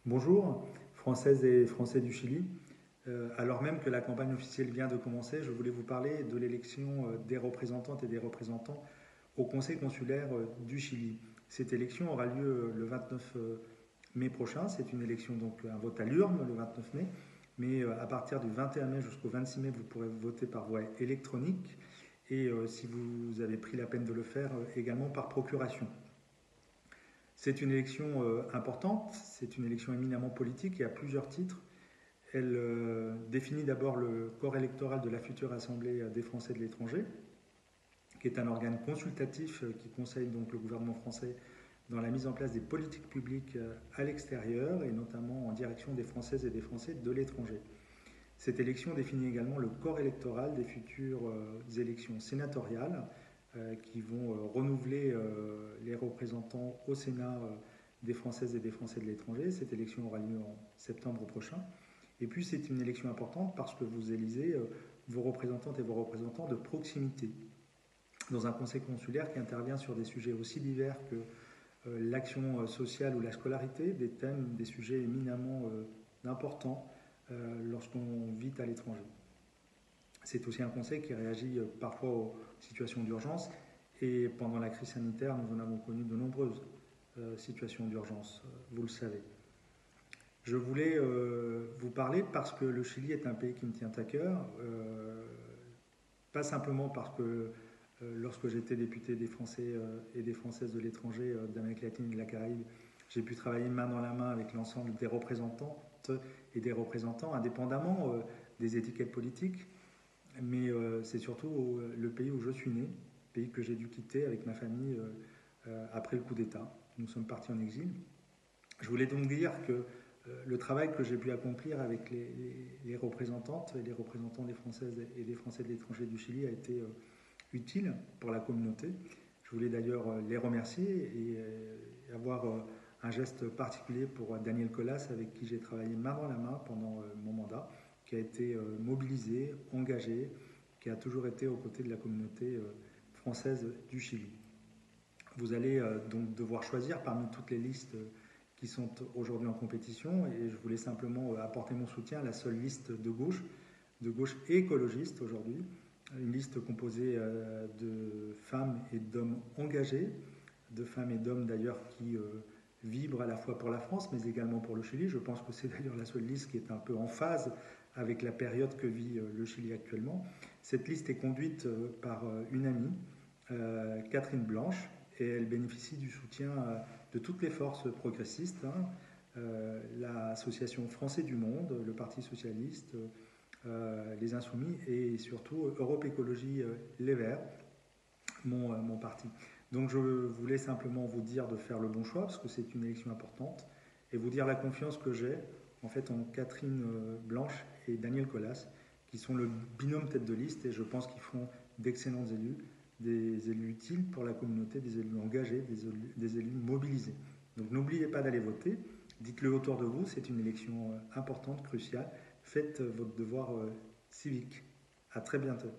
Bonjour, Françaises et Français du Chili. Alors même que la campagne officielle vient de commencer, je voulais vous parler de l'élection des représentantes et des représentants au Conseil consulaire du Chili. Cette élection aura lieu le 29 mai prochain. C'est une élection, donc un vote à l'urne le 29 mai. Mais à partir du 21 mai jusqu'au 26 mai, vous pourrez voter par voie électronique. Et si vous avez pris la peine de le faire, également par procuration. C'est une élection importante, c'est une élection éminemment politique et à plusieurs titres. Elle définit d'abord le corps électoral de la future Assemblée des Français de l'étranger, qui est un organe consultatif qui conseille donc le gouvernement français dans la mise en place des politiques publiques à l'extérieur et notamment en direction des Françaises et des Français de l'étranger. Cette élection définit également le corps électoral des futures élections sénatoriales qui vont renouveler les représentants au Sénat des Françaises et des Français de l'étranger. Cette élection aura lieu en septembre prochain. Et puis c'est une élection importante parce que vous élisez vos représentantes et vos représentants de proximité dans un conseil consulaire qui intervient sur des sujets aussi divers que l'action sociale ou la scolarité, des thèmes, des sujets éminemment importants lorsqu'on vit à l'étranger. C'est aussi un conseil qui réagit parfois aux situations d'urgence et pendant la crise sanitaire, nous en avons connu de nombreuses situations d'urgence, vous le savez. Je voulais vous parler parce que le Chili est un pays qui me tient à cœur, pas simplement parce que lorsque j'étais député des Français et des Françaises de l'étranger d'Amérique latine et de la Caraïbe, j'ai pu travailler main dans la main avec l'ensemble des représentantes et des représentants, indépendamment des étiquettes politiques, mais c'est surtout le pays où je suis né, pays que j'ai dû quitter avec ma famille après le coup d'État. Nous sommes partis en exil. Je voulais donc dire que le travail que j'ai pu accomplir avec les représentantes et les représentants des Françaises et des Français de l'étranger du Chili a été utile pour la communauté. Je voulais d'ailleurs les remercier et avoir un geste particulier pour Daniel Colas, avec qui j'ai travaillé main dans la main pendant mon mandat, qui a été mobilisé, engagé, qui a toujours été aux côtés de la communauté française du Chili. Vous allez donc devoir choisir parmi toutes les listes qui sont aujourd'hui en compétition et je voulais simplement apporter mon soutien à la seule liste de gauche écologiste aujourd'hui, une liste composée de femmes et d'hommes engagés, de femmes et d'hommes d'ailleurs qui vibrent à la fois pour la France mais également pour le Chili. Je pense que c'est d'ailleurs la seule liste qui est un peu en phase avec la période que vit le Chili actuellement. Cette liste est conduite par une amie, Catherine Blanche, et elle bénéficie du soutien de toutes les forces progressistes, l'association Français du Monde, le Parti Socialiste, les Insoumis et surtout Europe Écologie Les Verts, mon parti. Donc je voulais simplement vous dire de faire le bon choix parce que c'est une élection importante et vous dire la confiance que j'ai en fait en Catherine Blanche et Daniel Colas qui sont le binôme tête de liste et je pense qu'ils feront d'excellents élus, des élus utiles pour la communauté, des élus engagés, des élus mobilisés. Donc n'oubliez pas d'aller voter, dites-le autour de vous, c'est une élection importante, cruciale. Faites votre devoir civique. À très bientôt.